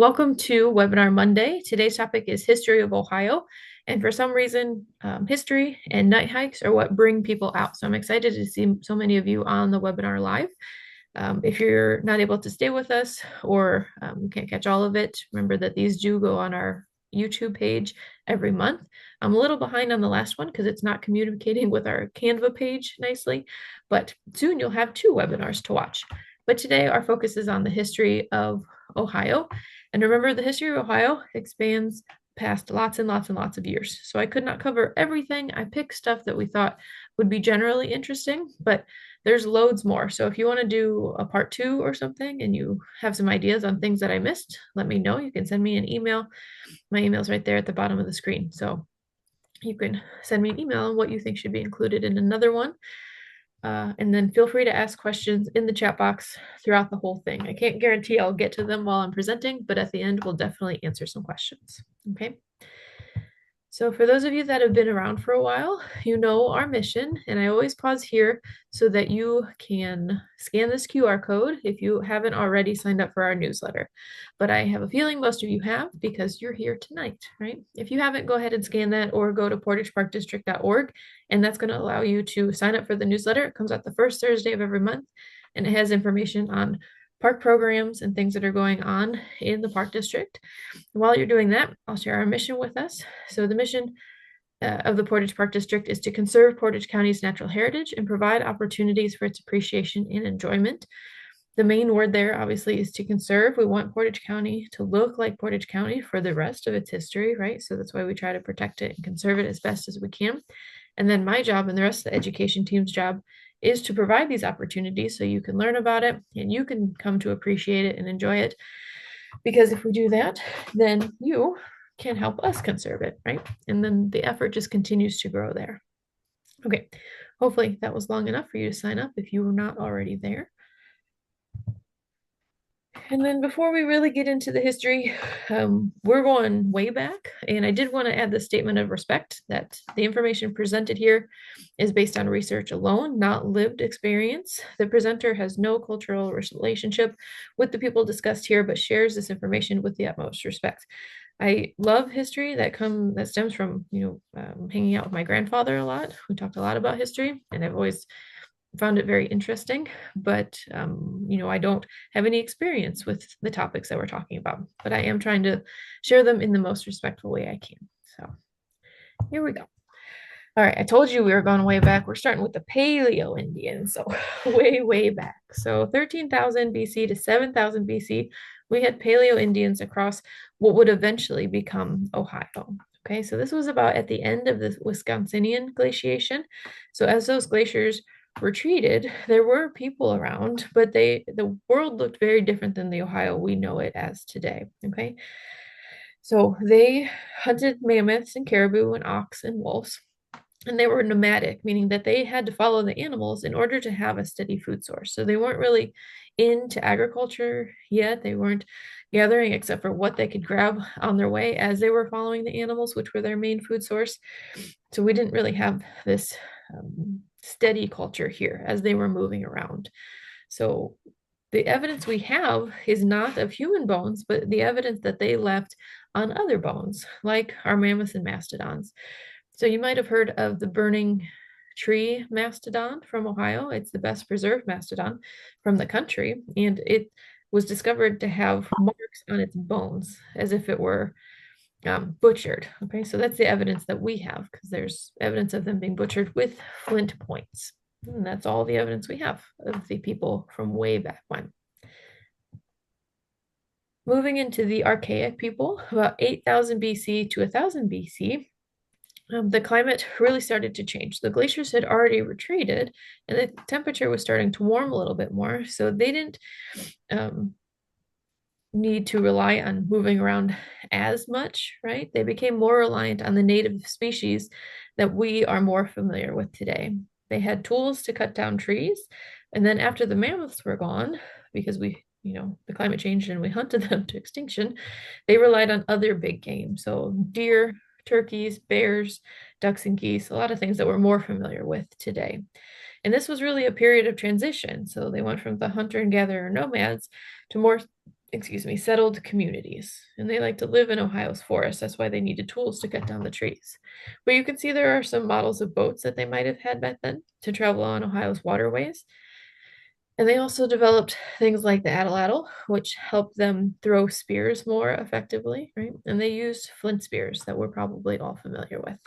Welcome to Webinar Monday. Today's topic is History of Ohio. And for some reason, history and night hikes are what bring people out. So I'm excited to see so many of you on the webinar live. If you're not able to stay with us or you can't catch all of it, remember that these do go on our YouTube page every month. I'm a little behind on the last one because it's not communicating with our Canva page nicely, but soon you'll have two webinars to watch. But today our focus is on the history of Ohio. And remember, the history of Ohio expands past lots and lots and lots of years. So I could not cover everything. I picked stuff that we thought would be generally interesting, but there's loads more. So if you want to do a part two or something and you have some ideas on things that I missed, let me know. You can send me an email. My email's right there at the bottom of the screen. So you can send me an email on what you think should be included in another one. And then feel free to ask questions in the chat box throughout the whole thing. I can't guarantee I'll get to them while I'm presenting, but at the end, we'll definitely answer some questions. Okay. So for those of you that have been around for a while, you know our mission, and I always pause here so that you can scan this QR code if you haven't already signed up for our newsletter. But I have a feeling most of you have because you're here tonight, right? If you haven't, go ahead and scan that or go to portageparkdistrict.org, and that's going to allow you to sign up for the newsletter. It comes out the first Thursday of every month, and it has information on park programs and things that are going on in the park district. While you're doing that, I'll share our mission with us. So the mission of the Portage Park District is to conserve Portage County's natural heritage and provide opportunities for its appreciation and enjoyment. The main word there obviously is to conserve. We want Portage County to look like Portage County for the rest of its history, right? So that's why we try to protect it and conserve it as best as we can. And then my job and the rest of the education team's job is to provide these opportunities so you can learn about it and you can come to appreciate it and enjoy it. Because if we do that, then you can help us conserve it, right? And then the effort just continues to grow there. Okay, hopefully that was long enough for you to sign up if you were not already there. And then before we really get into the history, we're going way back. And I did want to add the statement of respect that the information presented here is based on research alone, not lived experience. The presenter has no cultural relationship with the people discussed here, but shares this information with the utmost respect. I love history that stems from hanging out with my grandfather a lot. We talked a lot about history, and I've always found it very interesting, but I don't have any experience with the topics that we're talking about, but I am trying to share them in the most respectful way I can. So here we go. All right, I told you we were going way back. We're starting with the Paleo Indians, so way, way back. So 13,000 BC to 7,000 BC, we had Paleo Indians across what would eventually become Ohio. Okay, so this was about at the end of the Wisconsinian glaciation. So as those glaciers retreated, there were people around, but the world looked very different than the Ohio we know it as today. Okay, so they hunted mammoths and caribou and ox and wolves, and they were nomadic, meaning that they had to follow the animals in order to have a steady food source. So they weren't really into agriculture yet. They weren't gathering except for what they could grab on their way as they were following the animals, which were their main food source. So we didn't really have this steady culture here as they were moving around. So the evidence we have is not of human bones, but the evidence that they left on other bones, like our mammoths and mastodons. So you might have heard of the burning tree mastodon from Ohio. It's the best preserved mastodon from the country, and it was discovered to have marks on its bones as if it were butchered. Okay, so that's the evidence that we have because there's evidence of them being butchered with flint points. And that's all the evidence we have of the people from way back when. Moving into the archaic people, about 8,000 BC to 1,000 BC, the climate really started to change. The glaciers had already retreated and the temperature was starting to warm a little bit more. So they didn't need to rely on moving around as much, right? They became more reliant on the native species that we are more familiar with today. They had tools to cut down trees. And then after the mammoths were gone, because the climate changed and we hunted them to extinction, they relied on other big game. So deer, turkeys, bears, ducks, and geese, a lot of things that we're more familiar with today. And this was really a period of transition. So they went from the hunter and gatherer nomads to more settled communities. And they like to live in Ohio's forests. That's why they needed tools to cut down the trees. But you can see there are some models of boats that they might have had back then to travel on Ohio's waterways. And they also developed things like the atlatl, which helped them throw spears more effectively, right? And they used flint spears that we're probably all familiar with.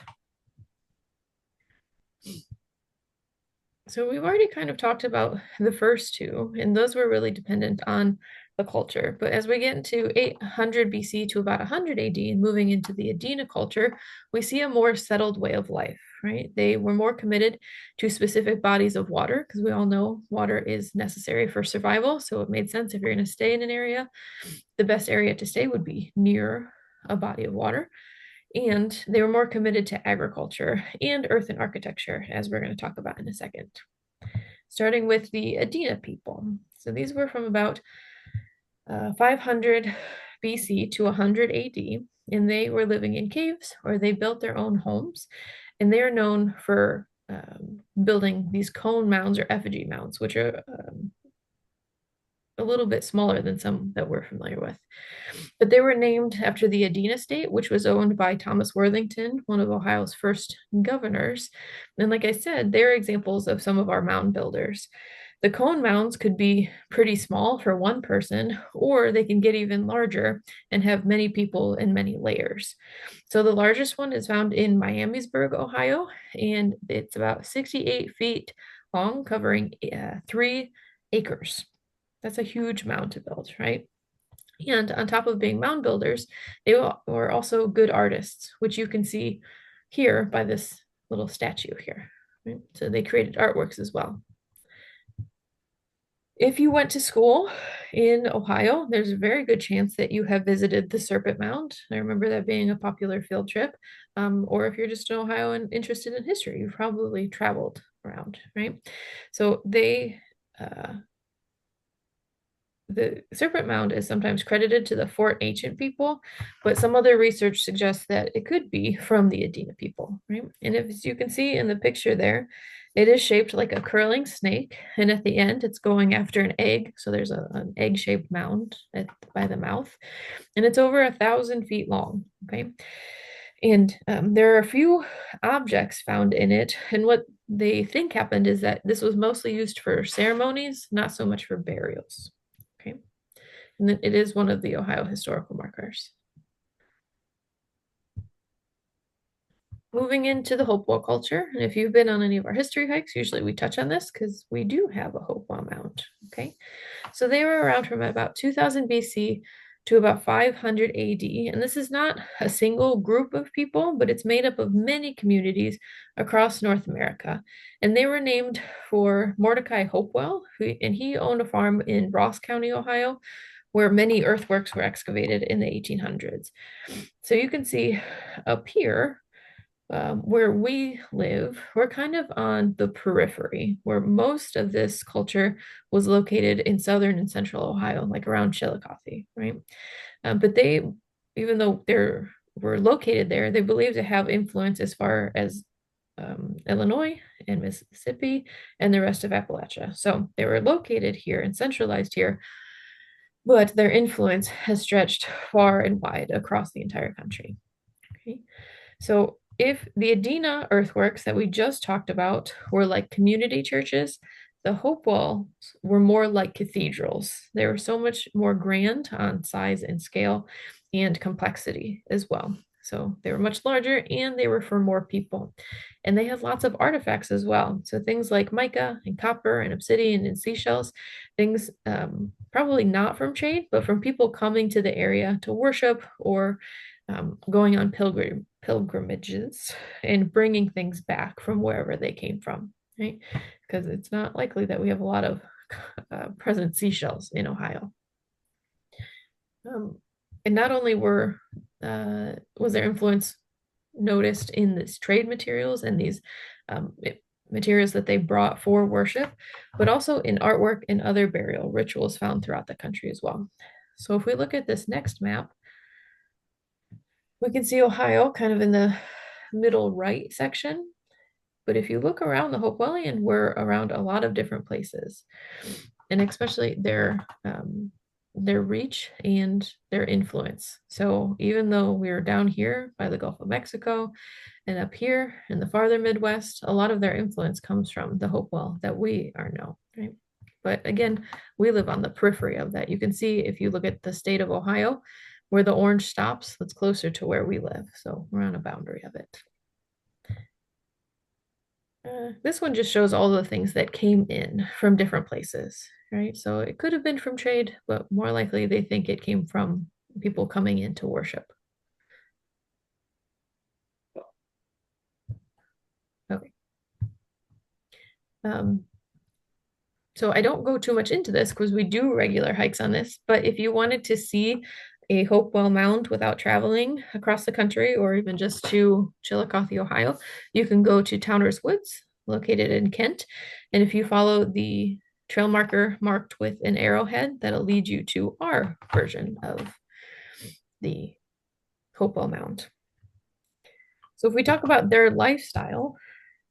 So we've already kind of talked about the first two, and those were really dependent on the culture. But as we get into 800 BC to about 100 AD and moving into the Adena culture, we see a more settled way of life, right? They were more committed to specific bodies of water because we all know water is necessary for survival. So it made sense if you're going to stay in an area, the best area to stay would be near a body of water. And they were more committed to agriculture and earth and architecture, as we're going to talk about in a second. Starting with the Adena people. So these were from about 500 BC to 100 AD, and they were living in caves or they built their own homes. And they are known for building these cone mounds or effigy mounds, which are a little bit smaller than some that we're familiar with. But they were named after the Adena state, which was owned by Thomas Worthington, one of Ohio's first governors. And like I said, they're examples of some of our mound builders. The cone mounds could be pretty small for one person, or they can get even larger and have many people and many layers. So the largest one is found in Miamisburg, Ohio, and it's about 68 feet long, covering 3 acres. That's a huge mound to build, right? And on top of being mound builders, they were also good artists, which you can see here by this little statue here. Right? So they created artworks as well. If you went to school in Ohio, there's a very good chance that you have visited the Serpent Mound. I remember that being a popular field trip. Or if you're just in Ohio and interested in history, you've probably traveled around, right? So the Serpent Mound is sometimes credited to the Fort Ancient people, but some other research suggests that it could be from the Adena people, right? And as you can see in the picture there, it is shaped like a curling snake, and at the end, it's going after an egg. So there's an egg-shaped mound by the mouth, and it's over 1,000 feet long. Okay, and there are a few objects found in it, and what they think happened is that this was mostly used for ceremonies, not so much for burials. Okay. And it is one of the Ohio historical markers. Moving into the Hopewell culture, and if you've been on any of our history hikes, usually we touch on this because we do have a Hopewell mound. Okay, so they were around from about 2000 BC to about 500 AD, and this is not a single group of people, but it's made up of many communities across North America, and they were named for Mordecai Hopewell, and he owned a farm in Ross County, Ohio, where many earthworks were excavated in the 1800s. So you can see up here where we live, we're kind of on the periphery, where most of this culture was located in southern and central Ohio, like around Chillicothe, right? But they, even though were located there, they believe to have influence as far as Illinois and Mississippi and the rest of Appalachia. So they were located here and centralized here, but their influence has stretched far and wide across the entire country. Okay. So if the Adena earthworks that we just talked about were like community churches, the Hopewells were more like cathedrals. They were so much more grand on size and scale and complexity as well. So they were much larger and they were for more people. And they had lots of artifacts as well. So things like mica and copper and obsidian and seashells, things probably not from trade, but from people coming to the area to worship or going on pilgrimages and bringing things back from wherever they came from, right? Because it's not likely that we have a lot of present seashells in Ohio. And not only was their influence noticed in this trade materials and these materials that they brought for worship, but also in artwork and other burial rituals found throughout the country as well. So if we look at this next map, we can see Ohio kind of in the middle right section. But if you look around the Hopewellian, we're around a lot of different places. And especially their their reach and their influence. So even though we are down here by the Gulf of Mexico and up here in the farther Midwest, a lot of their influence comes from the Hopewell that we are now, right? But again, we live on the periphery of that. You can see if you look at the state of Ohio, where the orange stops, that's closer to where we live. So we're on a boundary of it. This one just shows all the things that came in from different places, right? So it could have been from trade, but more likely they think it came from people coming in to worship. Okay. Um, so I don't go too much into this because we do regular hikes on this, but if you wanted to see a Hopewell Mound without traveling across the country or even just to Chillicothe, Ohio, you can go to Towner's Woods, located in Kent. And if you follow the trail marker marked with an arrowhead, that'll lead you to our version of the Hopewell Mound. So if we talk about their lifestyle,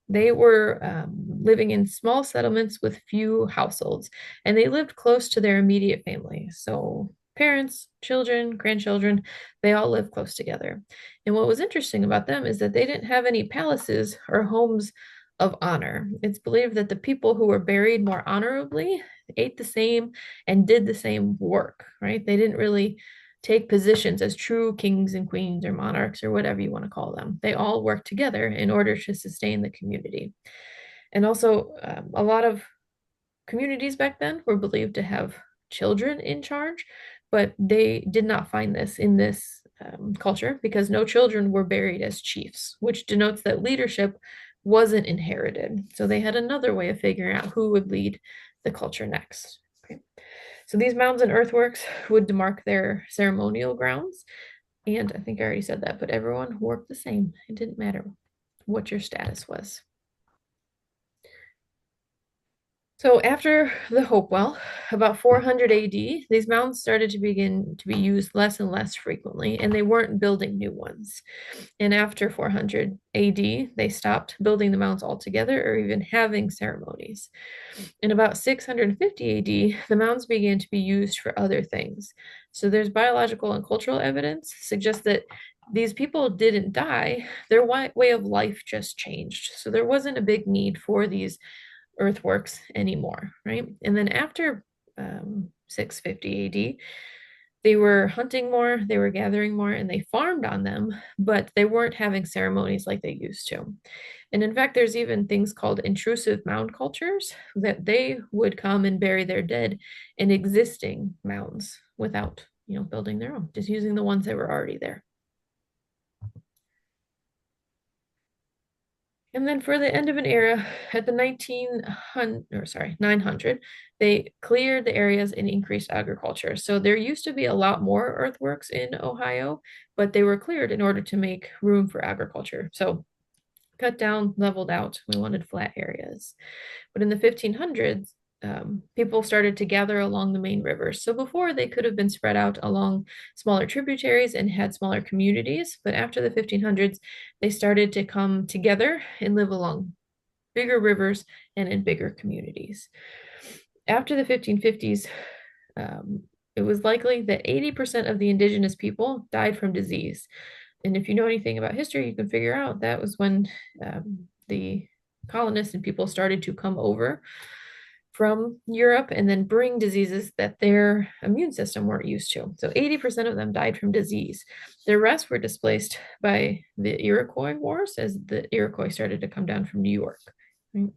they were living in small settlements with few households, and they lived close to their immediate family. So parents, children, grandchildren, they all lived close together. And what was interesting about them is that they didn't have any palaces or homes of honor. It's believed that the people who were buried more honorably ate the same and did the same work, right? They didn't really take positions as true kings and queens or monarchs or whatever you want to call them. They all work together in order to sustain the community. And also, a lot of communities back then were believed to have children in charge, but they did not find this in this culture because no children were buried as chiefs, which denotes that leadership wasn't inherited. So they had another way of figuring out who would lead the culture next. Okay. So these mounds and earthworks would mark their ceremonial grounds. And I think I already said that, but everyone worked the same. It didn't matter what your status was. So after the Hopewell, about 400 AD, these mounds started to begin to be used less and less frequently, and they weren't building new ones. And after 400 AD, they stopped building the mounds altogether or even having ceremonies. In about 650 AD, the mounds began to be used for other things. So there's biological and cultural evidence suggests that these people didn't die, their way of life just changed. So there wasn't a big need for these earthworks anymore, right? And then after 650 AD, they were hunting more, they were gathering more, and they farmed on them, but they weren't having ceremonies like they used to. And in fact, there's even things called intrusive mound cultures that they would come and bury their dead in existing mounds without, building their own, just using the ones that were already there. And then for the end of an era, at the 900, they cleared the areas and increased agriculture. So there used to be a lot more earthworks in Ohio, but they were cleared in order to make room for agriculture. So cut down, leveled out. We wanted flat areas. But in the 1500s, people started to gather along the main rivers. So before they could have been spread out along smaller tributaries and had smaller communities, but after the 1500s, they started to come together and live along bigger rivers and in bigger communities. After the 1550s, it was likely that 80% of the indigenous people died from disease. And if you know anything about history, you can figure out that was when the colonists and people started to come over from Europe and then bring diseases that their immune system weren't used to. So 80% of them died from disease. The rest were displaced by the Iroquois Wars as the Iroquois started to come down from New York, right?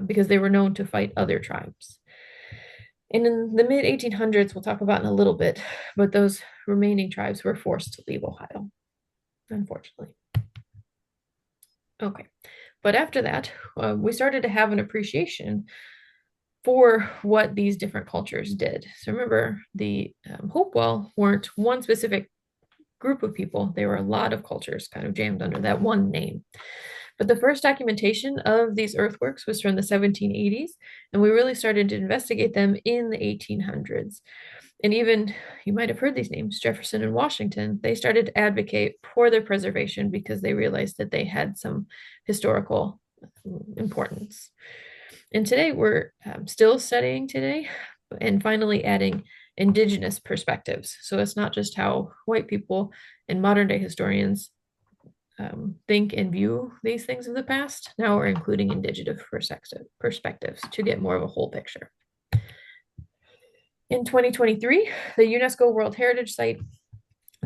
Because they were known to fight other tribes. And in the mid 1800s, we'll talk about in a little bit, but those remaining tribes were forced to leave Ohio, unfortunately. Okay, but after that, we started to have an appreciation for what these different cultures did. So remember, the Hopewell weren't one specific group of people, they were a lot of cultures kind of jammed under that one name. But the first documentation of these earthworks was from the 1780s, and we really started to investigate them in the 1800s. And even, you might have heard these names, Jefferson and Washington, they started to advocate for their preservation because they realized that they had some historical importance. And today we're still studying today and finally adding indigenous perspectives. So it's not just how white people and modern day historians think and view these things of the past. Now we're including indigenous perspectives to get more of a whole picture. In 2023, the UNESCO World Heritage Site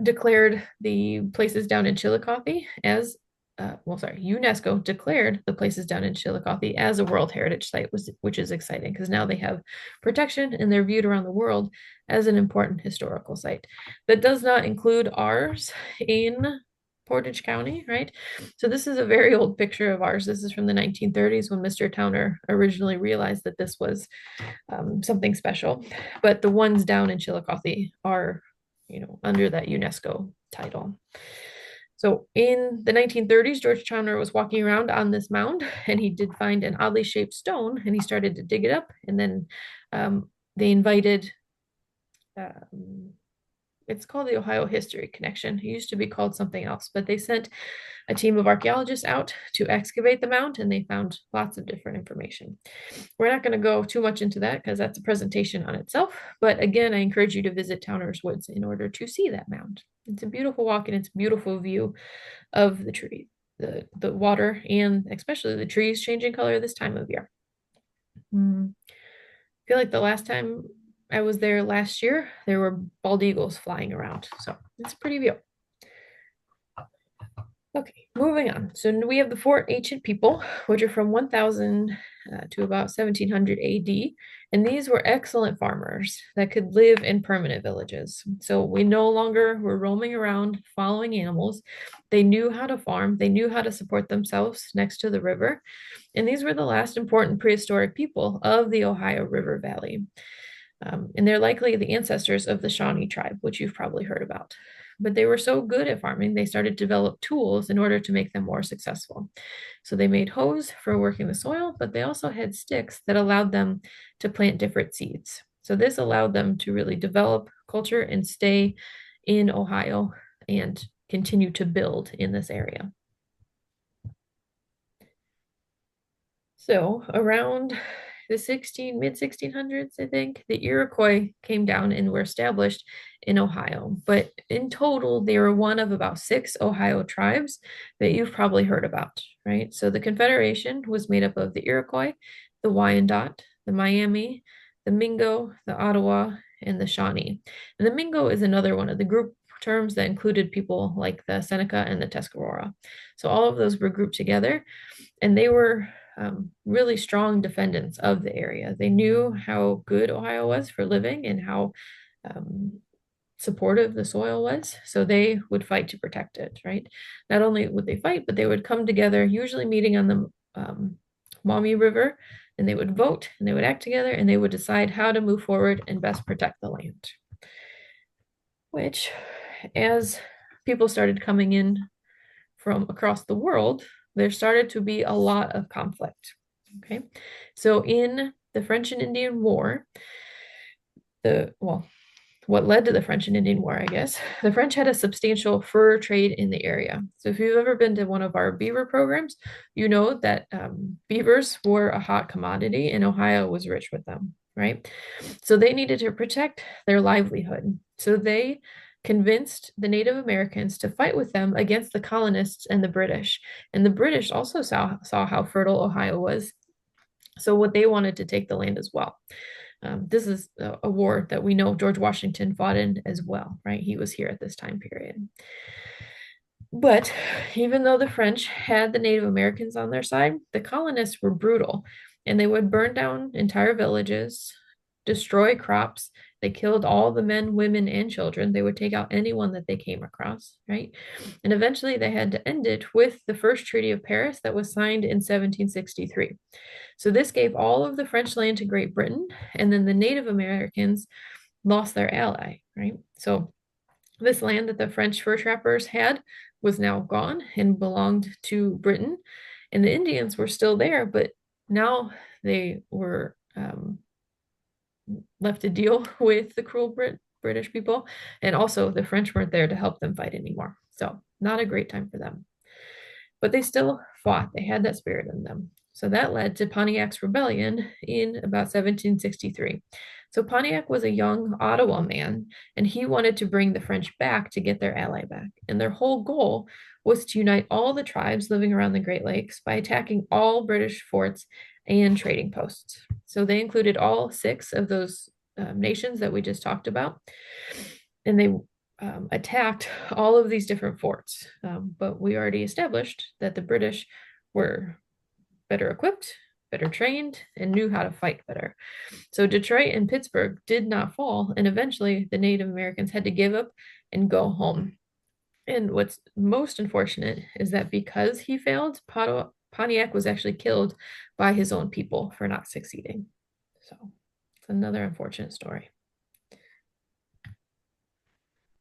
declared the places down in Chillicothe as UNESCO declared the places down in Chillicothe as a World Heritage Site, which is exciting because now they have protection and they're viewed around the world as an important historical site. That does not include ours in Portage County, right? So this is a very old picture of ours. This is from the 1930s when Mr. Towner originally realized that this was something special. But the ones down in Chillicothe are, under that UNESCO title. So in the 1930s, George Towner was walking around on this mound and he did find an oddly shaped stone and he started to dig it up. And then they invited, it's called the Ohio History Connection. It used to be called something else, but they sent a team of archaeologists out to excavate the mound and they found lots of different information. We're not going to go too much into that because that's a presentation on itself. But again, I encourage you to visit Towner's Woods in order to see that mound. It's a beautiful walk and it's a beautiful view of the tree, the water, and especially the trees changing color this time of year. I feel like the last time I was there last year, there were bald eagles flying around. So it's a pretty view. Okay, moving on. So we have the four ancient people, which are from 1000 to about 1700 AD. And these were excellent farmers that could live in permanent villages. So we no longer were roaming around following animals. They knew how to farm, they knew how to support themselves next to the river. And these were the last important prehistoric people of the Ohio River Valley. And they're likely the ancestors of the Shawnee tribe, which you've probably heard about. But they were so good at farming, they started to develop tools in order to make them more successful. So they made hoes for working the soil, but they also had sticks that allowed them to plant different seeds. So this allowed them to really develop culture and stay in Ohio and continue to build in this area. So around the mid 1600s, I think, the Iroquois came down and were established in Ohio. But in total, they were one of about 6 Ohio tribes that you've probably heard about, right? So the Confederation was made up of the Iroquois, the Wyandot, the Miami, the Mingo, the Ottawa, and the Shawnee. And the Mingo is another one of the group terms that included people like the Seneca and the Tuscarora. So all of those were grouped together, and they were really strong defendants of the area. They knew how good Ohio was for living and how supportive the soil was. So they would fight to protect it, right? Not only would they fight, but they would come together, usually meeting on the Maumee River, and they would vote and they would act together and they would decide how to move forward and best protect the land. Which, as people started coming in from across the world, there started to be a lot of conflict. Okay, so in the French and Indian War, what led to the French and Indian War, I guess, the French had a substantial fur trade in the area. So if you've ever been to one of our beaver programs, you know that beavers were a hot commodity and Ohio was rich with them, right? So they needed to protect their livelihood. So they convinced the Native Americans to fight with them against the colonists and the British. And the British also saw how fertile Ohio was. So what they wanted to take the land as well. This is a war that we know George Washington fought in as well, right? He was here at this time period. But even though the French had the Native Americans on their side, the colonists were brutal and they would burn down entire villages, destroy crops. They killed all the men, women, and children. They would take out anyone that they came across, right? And eventually they had to end it with the first Treaty of Paris that was signed in 1763. So this gave all of the French land to Great Britain, and then the Native Americans lost their ally, right? So this land that the French fur trappers had was now gone and belonged to Britain, and the Indians were still there, but now they were left to deal with the cruel British people, and also the French weren't there to help them fight anymore. So not a great time for them. But they still fought. They had that spirit in them. So that led to Pontiac's rebellion in about 1763. So Pontiac was a young Ottawa man, and he wanted to bring the French back to get their ally back. And their whole goal was to unite all the tribes living around the Great Lakes by attacking all British forts and trading posts. So they included all six of those nations that we just talked about, and they attacked all of these different forts. But we already established that the British were better equipped, better trained, and knew how to fight better. So Detroit and Pittsburgh did not fall, and eventually the Native Americans had to give up and go home. And what's most unfortunate is that because he failed, Pontiac was actually killed by his own people for not succeeding. So it's another unfortunate story.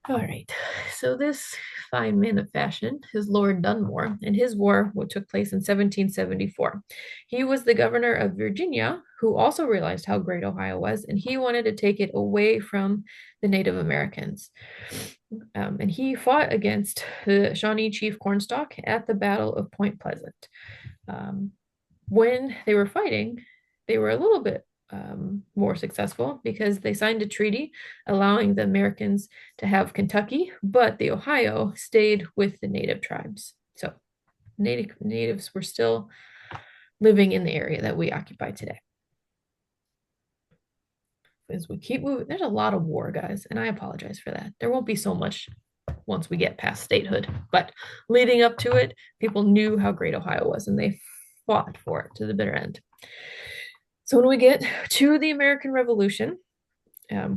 All right, so this fine man of fashion is Lord Dunmore, and his war took place in 1774. He was the governor of Virginia, who also realized how great Ohio was, and he wanted to take it away from the Native Americans. And he fought against the Shawnee Chief Cornstalk at the Battle of Point Pleasant. When they were fighting, they were a little bit more successful because they signed a treaty allowing the Americans to have Kentucky, but the Ohio stayed with the native tribes. So natives were still living in the area that we occupy today. As we keep moving, there's a lot of war, guys, and I apologize for that. There won't be so much once we get past statehood, but leading up to it, people knew how great Ohio was and they fought for it to the bitter end. So when we get to the American Revolution,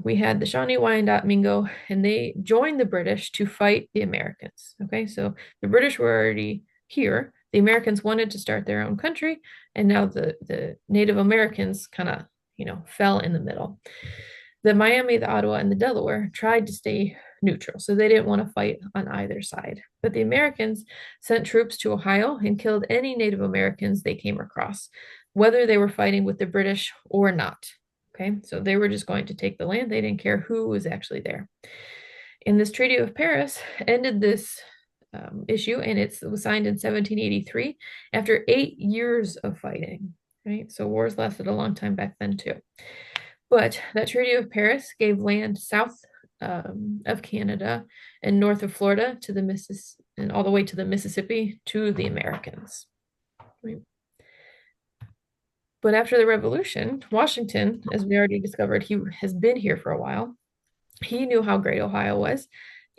we had the Shawnee Wyandot Mingo, and they joined the British to fight the Americans. Okay, so the British were already here. The Americans wanted to start their own country, and now the Native Americans kind of, fell in the middle. The Miami, the Ottawa, and the Delaware tried to stay neutral, so they didn't want to fight on either side. But the Americans sent troops to Ohio and killed any Native Americans they came across, whether they were fighting with the British or not. Okay, so they were just going to take the land. They didn't care who was actually there. And this Treaty of Paris ended this issue, and it was signed in 1783 after 8 years of fighting. Right, so wars lasted a long time back then too. But that Treaty of Paris gave land south of Canada and north of Florida to the Mississippi and all the way to the Mississippi to the Americans. Right. But after the Revolution, Washington, as we already discovered, he has been here for a while. He knew how great Ohio was,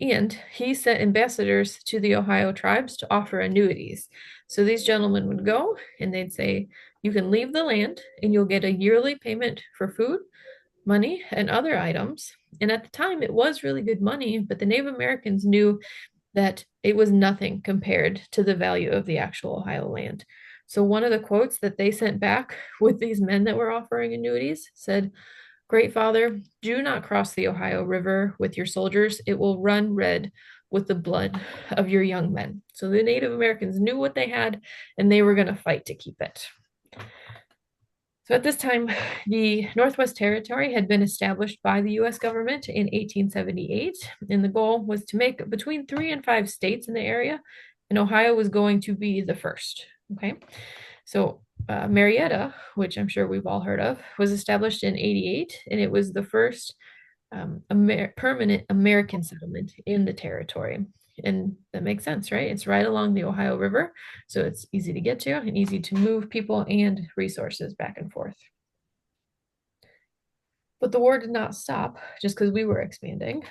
and he sent ambassadors to the Ohio tribes to offer annuities. So these gentlemen would go and they'd say, you can leave the land and you'll get a yearly payment for food, money, and other items. And at the time, it was really good money, but the Native Americans knew that it was nothing compared to the value of the actual Ohio land. So one of the quotes that they sent back with these men that were offering annuities said, Great Father, do not cross the Ohio River with your soldiers. It will run red with the blood of your young men. So the Native Americans knew what they had, and they were going to fight to keep it. So at this time, the Northwest Territory had been established by the US government in 1878, and the goal was to make between 3 and 5 states in the area, and Ohio was going to be the first. Okay, so Marietta, which I'm sure we've all heard of, was established in 88, and it was the first permanent American settlement in the territory. And that makes sense, right? It's right along the Ohio River, so it's easy to get to and easy to move people and resources back and forth. But the war did not stop just because we were expanding.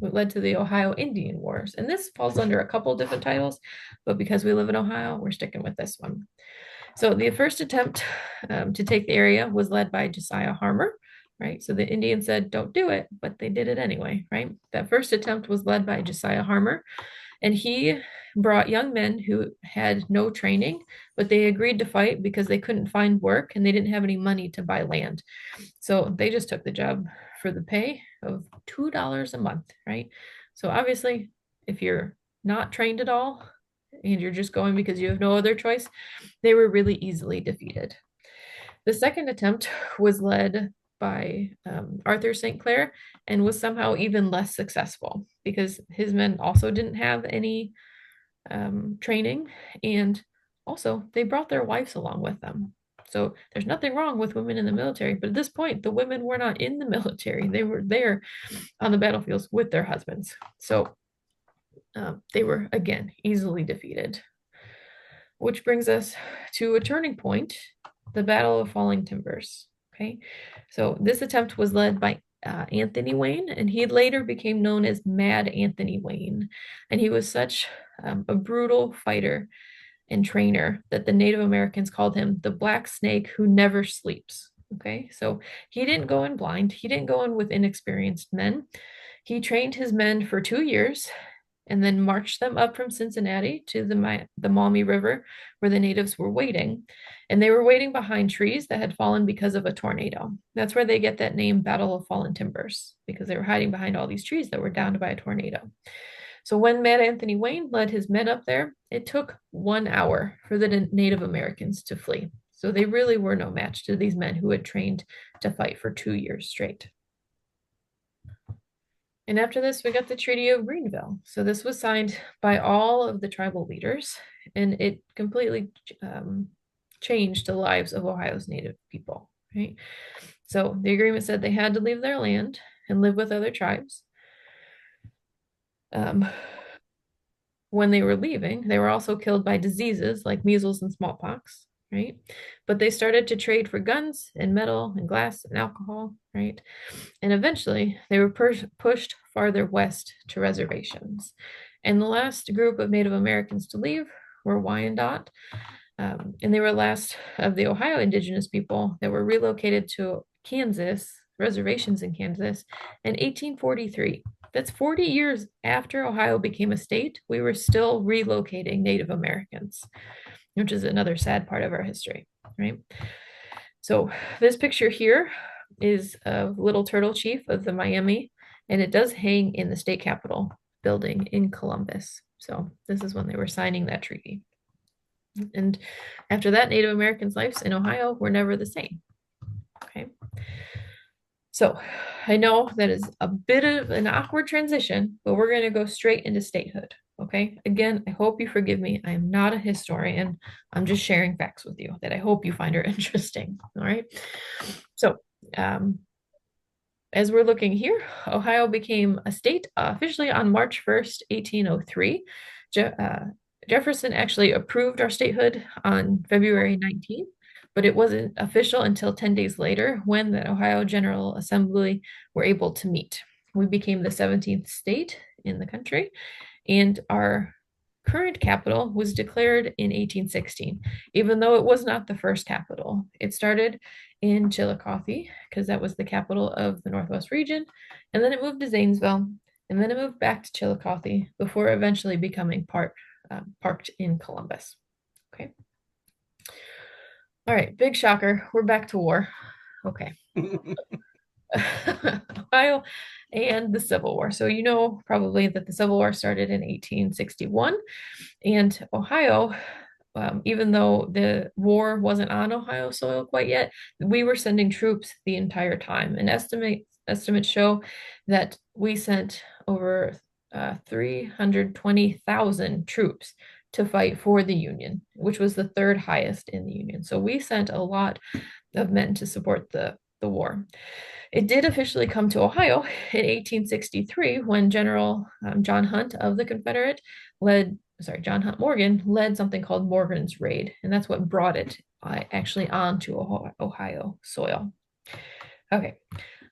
It led to the Ohio Indian Wars. And this falls under a couple different titles, but because we live in Ohio, we're sticking with this one. So the first attempt to take the area was led by Josiah Harmer, right? So the Indians said, don't do it, but they did it anyway, right? That first attempt was led by Josiah Harmer, and he brought young men who had no training, but they agreed to fight because they couldn't find work and they didn't have any money to buy land. So they just took the job for the pay of $2 a month, right? So obviously, if you're not trained at all and you're just going because you have no other choice, they were really easily defeated. The second attempt was led by Arthur St. Clair and was somehow even less successful because his men also didn't have any training, and Also, they brought their wives along with them. So there's nothing wrong with women in the military, but at this point, the women were not in the military. They were there on the battlefields with their husbands. So they were, again, easily defeated. Which brings us to a turning point, the Battle of Falling Timbers. Okay, so this attempt was led by Anthony Wayne, and he later became known as Mad Anthony Wayne. And he was such a brutal fighter and trainer that the Native Americans called him the Black Snake who never sleeps. Okay, so he didn't go in blind, he didn't go in with inexperienced men. He trained his men for 2 years and then marched them up from Cincinnati to the Maumee River where the natives were waiting. And they were waiting behind trees that had fallen because of a tornado. That's where they get that name, Battle of Fallen Timbers, because they were hiding behind all these trees that were downed by a tornado. So when Mad Anthony Wayne led his men up there, it took 1 hour for the Native Americans to flee. So they really were no match to these men who had trained to fight for 2 years straight. And after this, we got the Treaty of Greenville. So this was signed by all of the tribal leaders, and it completely changed the lives of Ohio's Native people, right? So the agreement said they had to leave their land and live with other tribes. When they were leaving, they were also killed by diseases like measles and smallpox, right? But they started to trade for guns and metal and glass and alcohol, right? And eventually they were pushed farther west to reservations. And the last group of Native Americans to leave were Wyandot. And they were last of the Ohio indigenous people that were relocated to Kansas, reservations in Kansas, in 1843. That's 40 years after Ohio became a state. We were still relocating Native Americans, which is another sad part of our history, right? So this picture here is of Little Turtle Chief of the Miami, and it does hang in the state capitol building in Columbus. So this is when they were signing that treaty. And after that, Native Americans' lives in Ohio were never the same. Okay. So I know that is a bit of an awkward transition, but we're going to go straight into statehood. Okay. Again, I hope you forgive me. I am not a historian. I'm just sharing facts with you that I hope you find are interesting. All right. So, as we're looking here, Ohio became a state officially on March 1st, 1803. Jefferson actually approved our statehood on February 19th, but it wasn't official until 10 days later when the Ohio General Assembly were able to meet. We became the 17th state in the country, and our current capital was declared in 1816, even though it was not the first capital. It started in Chillicothe because that was the capital of the Northwest region, and then it moved to Zanesville, and then it moved back to Chillicothe before eventually becoming parked in Columbus. Okay. All right, big shocker. We're back to war. Okay. Ohio and the Civil War. So you know probably that the Civil War started in 1861, and Ohio, even though the war wasn't on Ohio soil quite yet, we were sending troops the entire time. And estimates show that we sent over 320,000 troops to fight for the Union, which was the third highest in the Union. So we sent a lot of men to support the war. It did officially come to Ohio in 1863 when General John Hunt of the Confederate John Hunt Morgan led something called Morgan's Raid, and that's what brought it actually onto Ohio soil. Okay,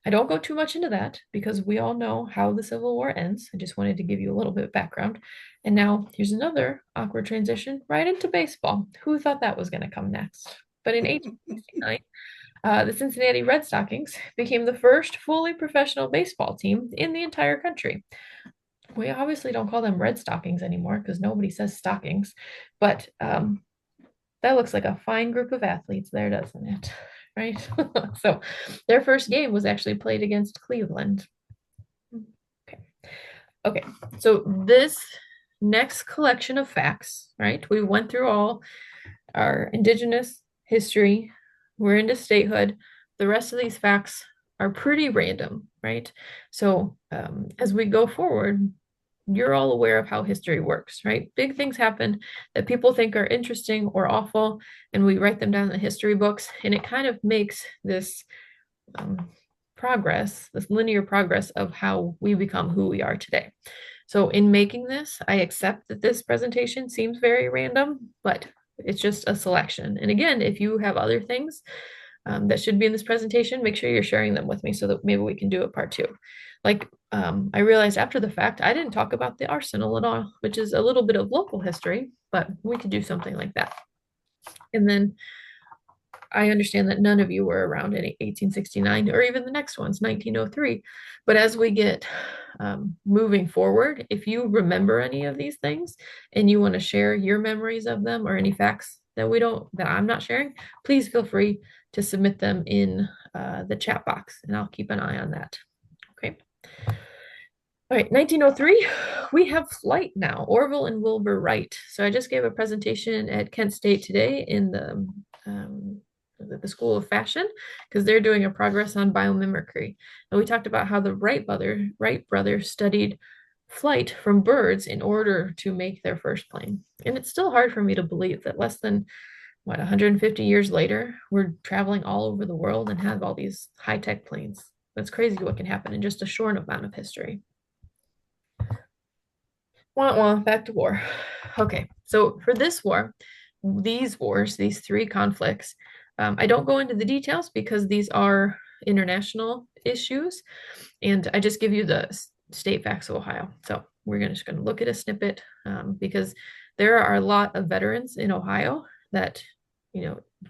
I don't go too much into that because we all know how the Civil War ends. I just wanted to give you a little bit of background. And now here's another awkward transition right into baseball. Who thought that was going to come next? But in 1869, the Cincinnati Red Stockings became the first fully professional baseball team in the entire country. We obviously don't call them Red Stockings anymore because nobody says stockings, but that looks like a fine group of athletes there, doesn't it? Right? So their first game was actually played against Cleveland. Okay. Okay. So this next collection of facts, right? We went through all our indigenous history. We're into statehood. The rest of these facts are pretty random, right? So as we go forward, you're all aware of how history works, right? Big things happen that people think are interesting or awful, and we write them down in the history books, and it kind of makes this um, progress, this linear progress of how we become who we are today. So in making this, I accept that this presentation seems very random, but it's just a selection. And again, if you have other things that should be in this presentation, make sure you're sharing them with me so that maybe we can do a part two. Like I realized after the fact, I didn't talk about the arsenal at all, which is a little bit of local history, but we could do something like that. And then I understand that none of you were around in 1869 or even the next one's 1903. But as we get moving forward, if you remember any of these things and you want to share your memories of them or any facts that I'm not sharing, please feel free to submit them in the chat box and I'll keep an eye on that. Okay. All right, 1903, we have flight now, Orville and Wilbur Wright. So I just gave a presentation at Kent State today in the School of Fashion because they're doing a progress on biomimicry. And we talked about how the Wright brothers studied flight from birds in order to make their first plane. And it's still hard for me to believe that less than, 150 years later, we're traveling all over the world and have all these high-tech planes. That's crazy what can happen in just a short amount of history. Back to war. Okay, so for this war, these wars, these three conflicts, I don't go into the details because these are international issues, and I just give you the state facts of Ohio. So we're just going to look at a snippet because there are a lot of veterans in Ohio that,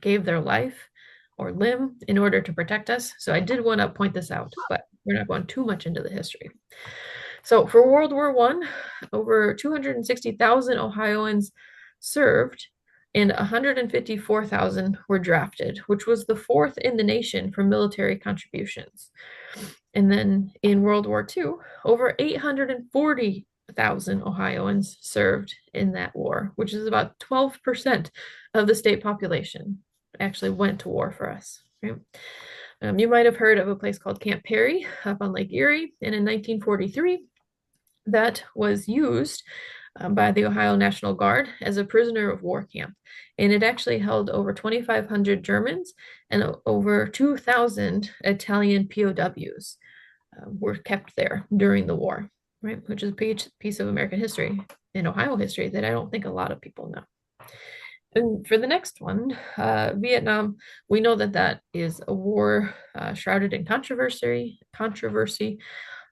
gave their life or limb in order to protect us. So I did want to point this out, but we're not going too much into the history. So for World War I, over 260,000 Ohioans served and 154,000 were drafted, which was the fourth in the nation for military contributions. And then in World War II, over 840,000 Ohioans served in that war, which is about 12% of the state population actually went to war for us. Right? You might have heard of a place called Camp Perry up on Lake Erie. And in 1943, that was used by the Ohio National Guard as a prisoner of war camp. And it actually held over 2,500 Germans and over 2,000 Italian POWs were kept there during the war, right? Which is a piece of American history and Ohio history that I don't think a lot of people know. And for the next one, Vietnam, we know that that is a war shrouded in controversy,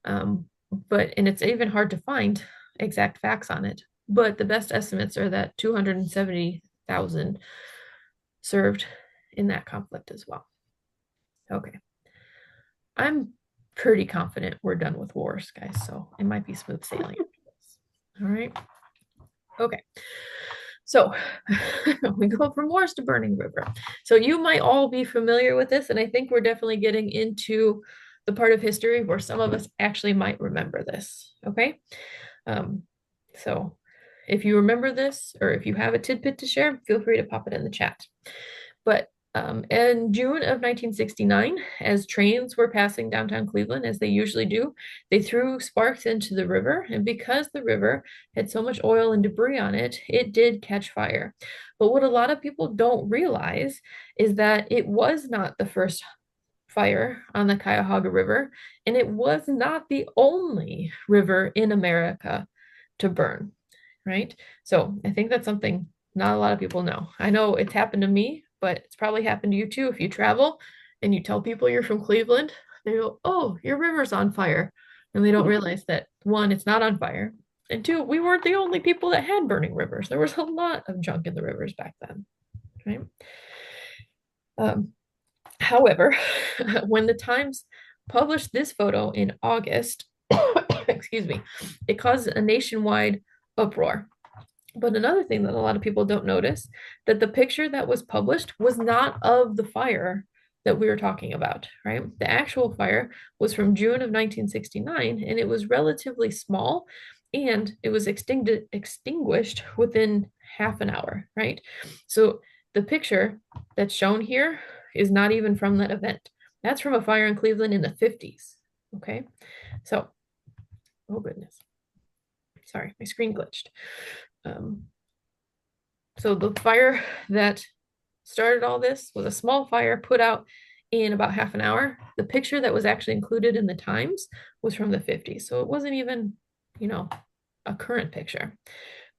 and it's even hard to find exact facts on it. But the best estimates are that 270,000 served in that conflict as well. Okay. I'm pretty confident we're done with wars, guys, so it might be smooth sailing. All right. Okay. So we go from wars to Burning River. So you might all be familiar with this, and I think we're definitely getting into the part of history where some of us actually might remember this. Okay. So if you remember this or if you have a tidbit to share, feel free to pop it in the chat. But in June of 1969, as trains were passing downtown Cleveland, as they usually do, they threw sparks into the river. And because the river had so much oil and debris on it, it did catch fire. But what a lot of people don't realize is that it was not the first fire on the Cuyahoga River, and it was not the only river in America to burn, right? So I think that's something not a lot of people know. I know it's happened to me, but it's probably happened to you too. If you travel and you tell people you're from Cleveland, they go, "Oh, your river's on fire." And they don't realize that one, it's not on fire. And two, we weren't the only people that had burning rivers. There was a lot of junk in the rivers back then, right? However, when the Times published this photo in August, excuse me, it caused a nationwide uproar. But another thing that a lot of people don't notice, that the picture that was published was not of the fire that we were talking about, right? The actual fire was from June of 1969, and it was relatively small, and it was extinguished within half an hour, right? So the picture that's shown here is not even from that event. That's from a fire in Cleveland in the 50s, okay? So, oh goodness. sorry, my screen glitched. So the fire that started all this was a small fire put out in about half an hour. The picture that was actually included in the Times was from the 50s. So it wasn't even, you know, a current picture.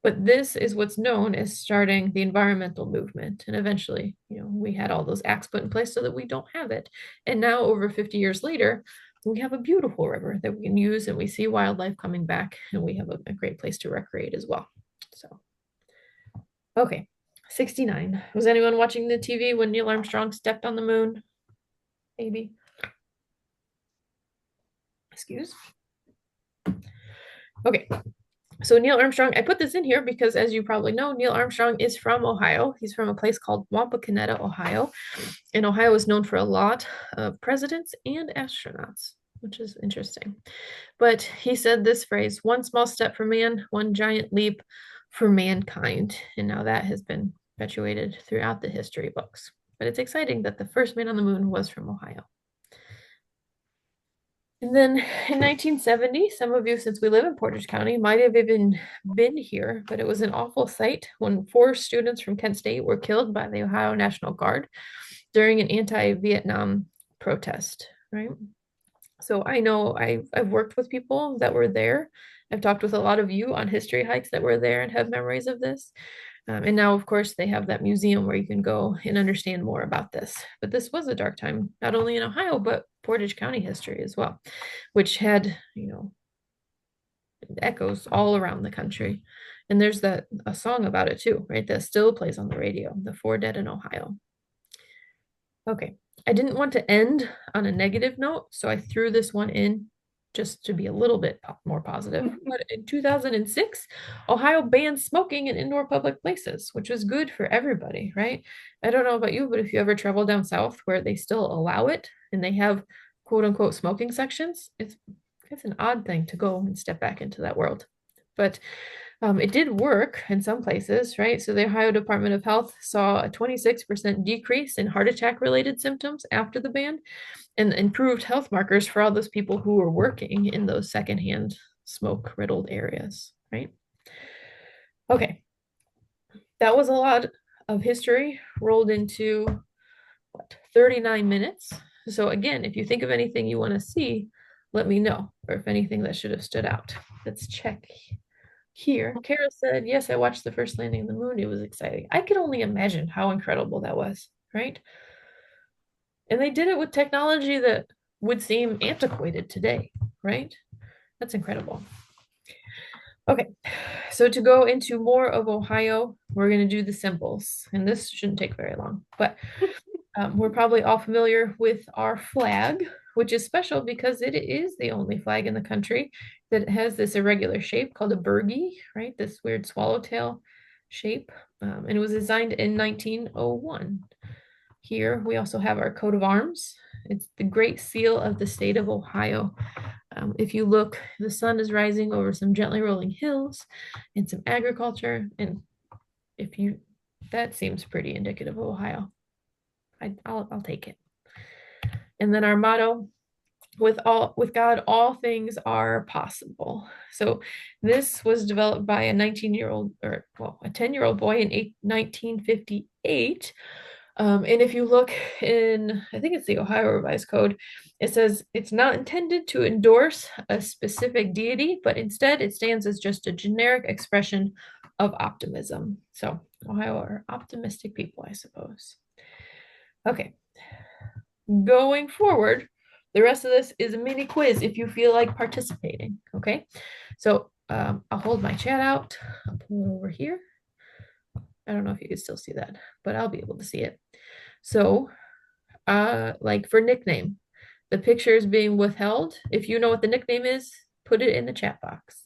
But this is what's known as starting the environmental movement. And eventually, we had all those acts put in place so that we don't have it. And now, over 50 years later, we have a beautiful river that we can use, and we see wildlife coming back, and we have a great place to recreate as well. So, okay, 69. Was anyone watching the TV when Neil Armstrong stepped on the moon? Maybe. Excuse. Okay, so Neil Armstrong, I put this in here because, as you probably know, Neil Armstrong is from Ohio. He's from a place called Wapakoneta, Ohio. And Ohio is known for a lot of presidents and astronauts, which is interesting. But he said this phrase, one small step for man, one giant leap for mankind. And now that has been perpetuated throughout the history books. But it's exciting that the first man on the moon was from Ohio. And then in 1970, some of you, since we live in Portage County, might have even been here, but it was an awful sight when 4 students from Kent State were killed by the Ohio National Guard during an anti-Vietnam protest, right? So I know I've worked with people that were there. I've talked with a lot of you on history hikes that were there and have memories of this. And now, of course, they have that museum where you can go and understand more about this. But this was a dark time, not only in Ohio, but Portage County history as well, which had, echoes all around the country. And there's a song about it too, right? That still plays on the radio, The 4 Dead in Ohio. Okay, I didn't want to end on a negative note, so I threw this one in just to be a little bit more positive. But in 2006, Ohio banned smoking in indoor public places, which was good for everybody, right? I don't know about you, but if you ever travel down south where they still allow it and they have quote unquote smoking sections, it's an odd thing to go and step back into that world. But it did work in some places, right? So the Ohio Department of Health saw a 26% decrease in heart attack related symptoms after the ban and improved health markers for all those people who were working in those secondhand smoke riddled areas, right? Okay, that was a lot of history rolled into 39 minutes. So again, if you think of anything you want to see, let me know, or if anything that should have stood out. Let's check here. Kara said, yes, I watched the first landing on the moon. It was exciting. I could only imagine how incredible that was, right? And they did it with technology that would seem antiquated today, right? That's incredible. Okay, so to go into more of Ohio, we're going to do the symbols, and this shouldn't take very long, but we're probably all familiar with our flag, which is special because it is the only flag in the country that has this irregular shape called a burgee, right? This weird swallowtail shape, and it was designed in 1901. Here we also have our coat of arms. It's the Great Seal of the state of Ohio. If you look, the sun is rising over some gently rolling hills and some agriculture. And that seems pretty indicative of Ohio. I'll take it. And then our motto, with God, all things are possible. So this was developed by a 10-year-old boy in 1958. And if you look in, I think it's the Ohio Revised Code, it says it's not intended to endorse a specific deity, but instead it stands as just a generic expression of optimism. So Ohio are optimistic people, I suppose. Okay, going forward, the rest of this is a mini quiz if you feel like participating, okay? So I'll hold my chat out. I'll pull it over here. I don't know if you can still see that, but I'll be able to see it. So, like for nickname, the picture is being withheld. If you know what the nickname is, put it in the chat box.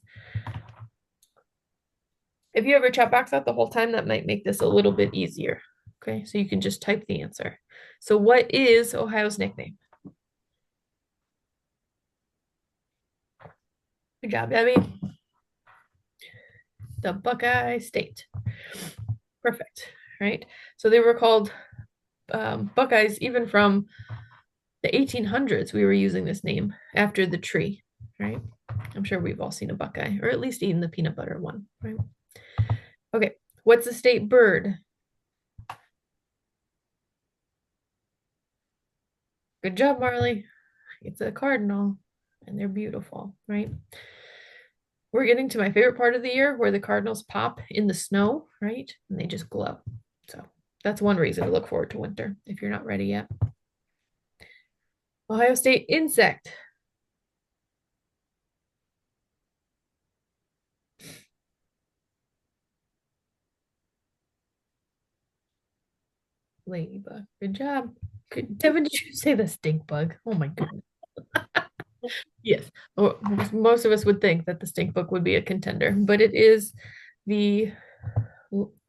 If you have your chat box out the whole time, that might make this a little bit easier. Okay, so you can just type the answer. So what is Ohio's nickname? Good job, Debbie. The Buckeye State. Perfect, right? So they were called Buckeyes even from the 1800s. We were using this name after the tree, right? I'm sure we've all seen a Buckeye, or at least eaten the peanut butter one, right? Okay, what's the state bird? Good job, Marley. It's a cardinal, and they're beautiful, right? We're getting to my favorite part of the year where the cardinals pop in the snow, right? And they just glow. So that's one reason to look forward to winter if you're not ready yet. Ohio State insect. Ladybug. Good job. Devin, did you say the stink bug? Oh my goodness. Yes. Oh, most of us would think that the stink bug would be a contender, but it is the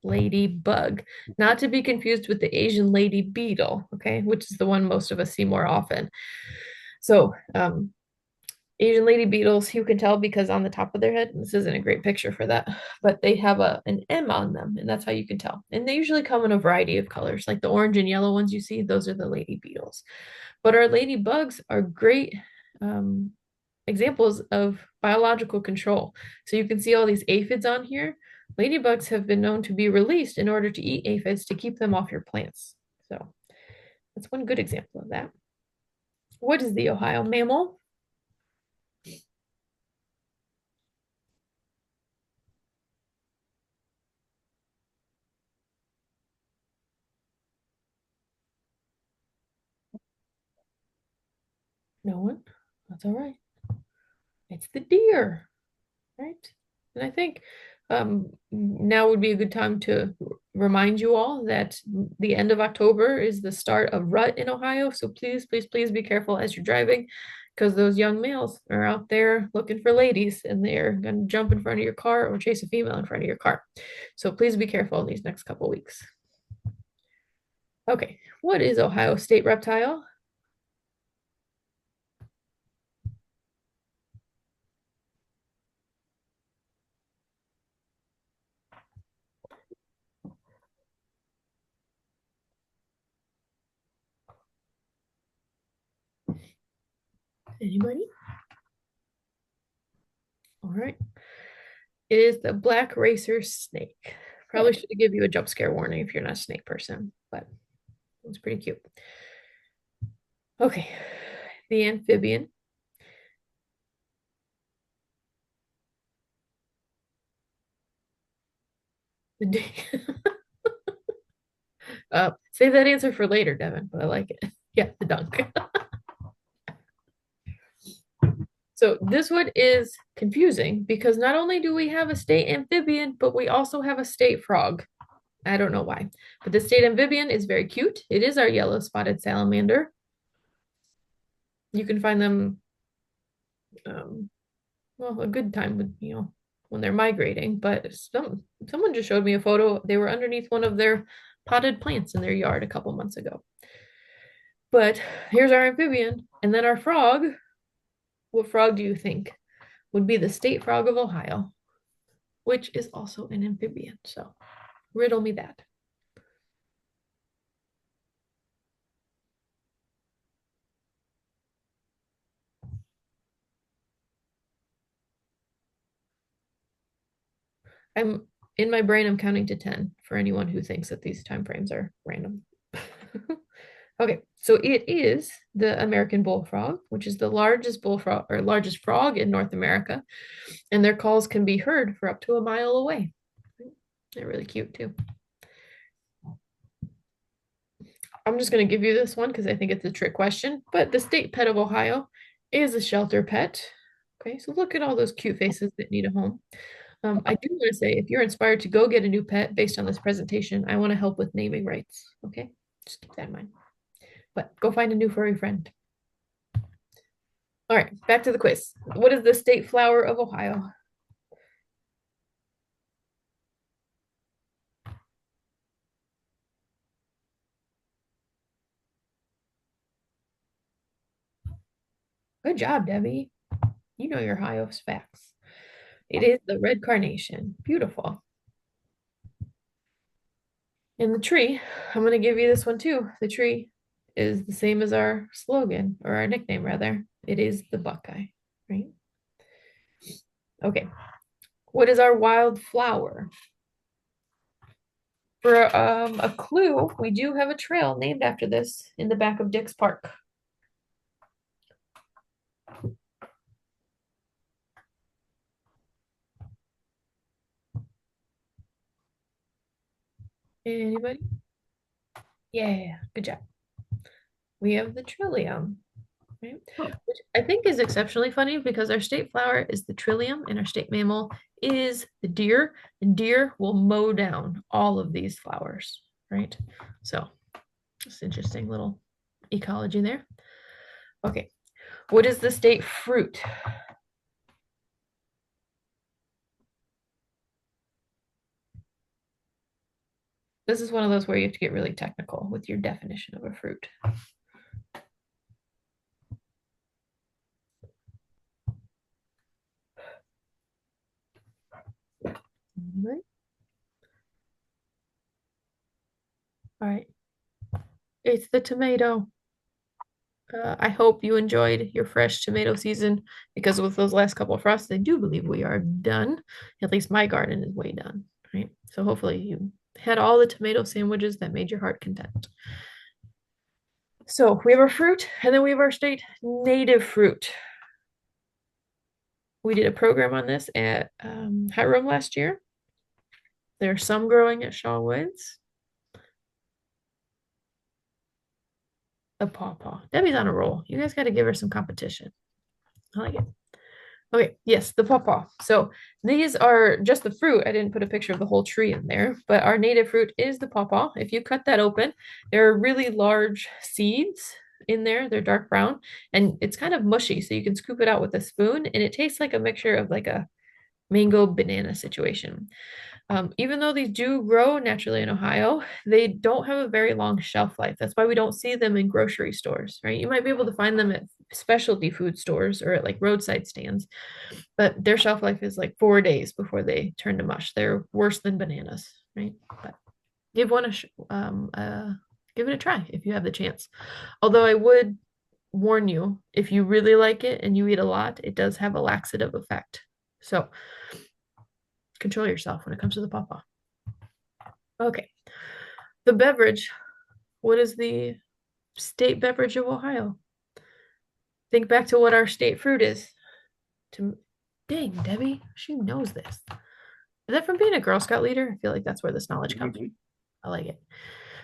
ladybug, not to be confused with the Asian lady beetle, okay, which is the one most of us see more often. So, Asian lady beetles, you can tell because on the top of their head, this isn't a great picture for that, but they have an M on them, and that's how you can tell. And they usually come in a variety of colors, like the orange and yellow ones you see, those are the lady beetles. But our ladybugs are great um, examples of biological control. So you can see all these aphids on here. Ladybugs have been known to be released in order to eat aphids to keep them off your plants. So that's one good example of that. What is the Ohio mammal? No one. That's all right. It's the deer, right? And I think now would be a good time to remind you all that the end of October is the start of rut in Ohio. So please, please, please be careful as you're driving because those young males are out there looking for ladies and they're going to jump in front of your car or chase a female in front of your car. So please be careful these next couple weeks. Okay, what is Ohio state reptile? Anybody? All right. It is the black racer snake. Probably should give you a jump scare warning if you're not a snake person, but it's pretty cute. Okay, the amphibian. The save that answer for later, Devin, but I like it. Yeah, the dunk. So this one is confusing because not only do we have a state amphibian, but we also have a state frog. I don't know why, but the state amphibian is very cute. It is our yellow spotted salamander. You can find them, um, well, a good time with, when they're migrating, but someone just showed me a photo. They were underneath one of their potted plants in their yard a couple months ago. But here's our amphibian, and then our frog. What frog do you think would be the state frog of Ohio, which is also an amphibian? So riddle me that. I'm in my brain, I'm counting to 10 for anyone who thinks that these time frames are random. Okay, so it is the American bullfrog, which is the largest bullfrog or largest frog in North America, and their calls can be heard for up to a mile away. They're really cute too. I'm just going to give you this one because I think it's a trick question, but the state pet of Ohio is a shelter pet. Okay, so look at all those cute faces that need a home. I do want to say if you're inspired to go get a new pet based on this presentation, I want to help with naming rights. Okay, just keep that in mind. But go find a new furry friend. All right, back to the quiz. What is the state flower of Ohio? Good job, Debbie. You know your Ohio facts. It is the red carnation. Beautiful. And the tree, I'm going to give you this one too. The tree is the same as our slogan or our nickname rather. It is the Buckeye, right? Okay. What is our wild flower? For a clue, we do have a trail named after this in the back of Dick's Park. Anybody? Yeah, good job. We have the trillium, right? Which I think is exceptionally funny because our state flower is the trillium and our state mammal is the deer, and deer will mow down all of these flowers, right? So just interesting little ecology there. Okay, what is the state fruit? This is one of those where you have to get really technical with your definition of a fruit. Right. All right. It's the tomato. I hope you enjoyed your fresh tomato season because with those last couple of frosts, I do believe we are done. At least my garden is way done, right? So hopefully you had all the tomato sandwiches that made your heart content. So we have our fruit, and then we have our state native fruit. We did a program on this at Hiram last year. There's some growing at Shaw Woods. A pawpaw. Debbie's on a roll. You guys got to give her some competition. I like it. Okay, yes, the pawpaw. So these are just the fruit. I didn't put a picture of the whole tree in there, but our native fruit is the pawpaw. If you cut that open, there are really large seeds in there. They're dark brown and it's kind of mushy. So you can scoop it out with a spoon and it tastes like a mixture of like a mango banana situation. Even though these do grow naturally in Ohio, they don't have a very long shelf life. That's why we don't see them in grocery stores, right? You might be able to find them at specialty food stores or at like roadside stands, but their shelf life is like 4 days before they turn to mush. They're worse than bananas, right? But give one give it a try if you have the chance. Although I would warn you, if you really like it and you eat a lot, it does have a laxative effect. So control yourself when it comes to the pawpaw. Okay. The beverage. What is the state beverage of Ohio? Think back to what our state fruit is. To Dang, Debbie, she knows this. Is that from being a Girl Scout leader? I feel like that's where this knowledge comes from. I like it.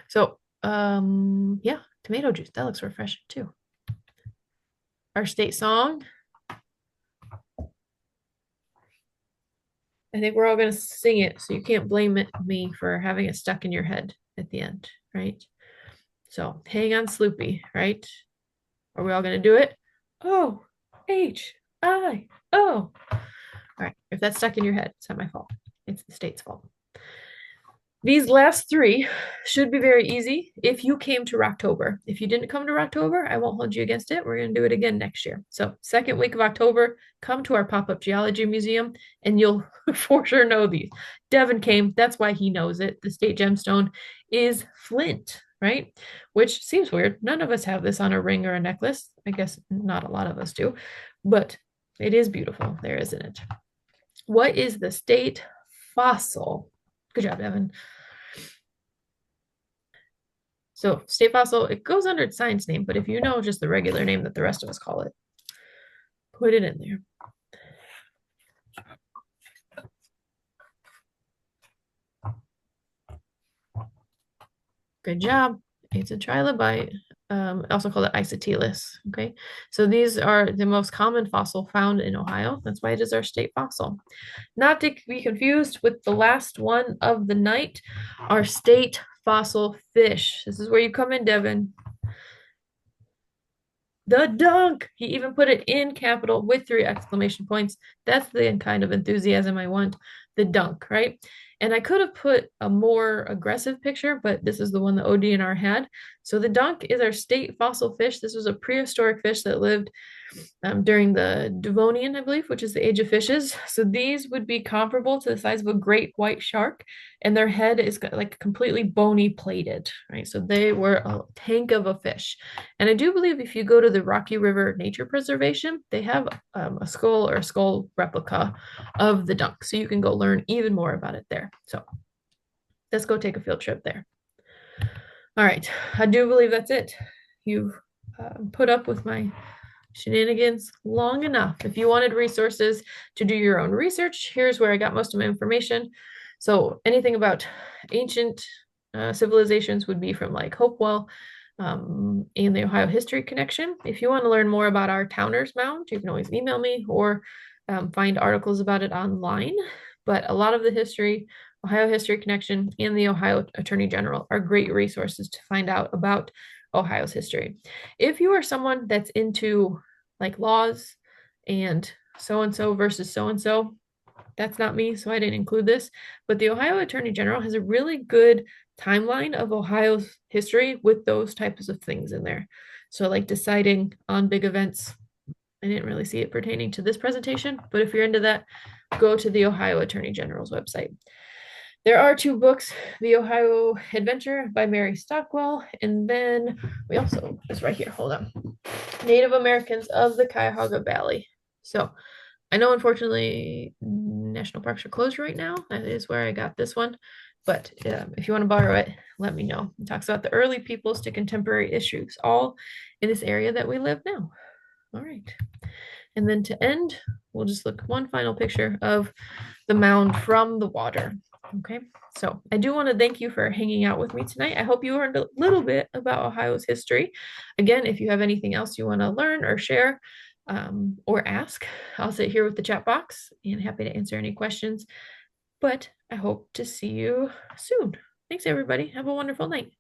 So, yeah, tomato juice. That looks refreshing too. Our state song. I think we're all gonna sing it, so you can't blame me for having it stuck in your head at the end, right? So, hang on, Sloopy, right? Are we all gonna do it? O-H-I-O. All right, if that's stuck in your head, it's not my fault. It's the state's fault. These last three should be very easy if you came to Rocktober. If you didn't come to Rocktober, I won't hold you against it. We're going to do it again next year. So, second week of October, come to our pop-up geology museum and you'll for sure know these. Devin came, that's why he knows it. The state gemstone is flint, right? Which seems weird. None of us have this on a ring or a necklace. I guess not a lot of us do, but it is beautiful there, isn't it? What is the state fossil? Good job, Devin. So state fossil, it goes under its science name, but if you know just the regular name that the rest of us call it, put it in there. Good job. It's a trilobite, also called it isotélus. Okay, so these are the most common fossil found in Ohio. That's why it is our state fossil. Not to be confused with the last one of the night, our state fossil fish. This is where you come in, Devin. The dunk. He even put it in capital with 3 exclamation points. That's the kind of enthusiasm I want. The dunk, right? And I could have put a more aggressive picture, but this is the one that ODNR had. So the dunk is our state fossil fish. This was a prehistoric fish that lived during the Devonian, I believe, which is the age of fishes. So these would be comparable to the size of a great white shark, and their head is like completely bony plated, right? So they were a tank of a fish. And I do believe if you go to the Rocky River Nature Preservation, they have a skull or a skull replica of the dunk. So you can go learn even more about it there. So let's go take a field trip there. All right, I do believe that's it. You've put up with my shenanigans long enough. If you wanted resources to do your own research, here's where I got most of my information. So anything about ancient civilizations would be from like Hopewell and the Ohio History Connection. If you want to learn more about our Towner's Mound, you can always email me or find articles about it online. But a lot of the history, Ohio History Connection and the Ohio Attorney General are great resources to find out about Ohio's history. If you are someone that's into like laws and so versus so and so, that's not me, so I didn't include this. But the Ohio Attorney General has a really good timeline of Ohio's history with those types of things in there. So, like deciding on big events, I didn't really see it pertaining to this presentation, but if you're into that, go to the Ohio Attorney General's website. There are two books, The Ohio Adventure by Mary Stockwell, and then we also, it's right here, hold on, Native Americans of the Cuyahoga Valley. So I know, unfortunately, national parks are closed right now. That is where I got this one. But if you want to borrow it, let me know. It talks about the early peoples to contemporary issues, all in this area that we live now. All right. And then to end, we'll just look one final picture of the mound from the water. Okay, so I do want to thank you for hanging out with me tonight. I hope you learned a little bit about Ohio's history. Again, if you have anything else you want to learn or share or ask, I'll sit here with the chat box and happy to answer any questions. But I hope to see you soon. Thanks, everybody. Have a wonderful night.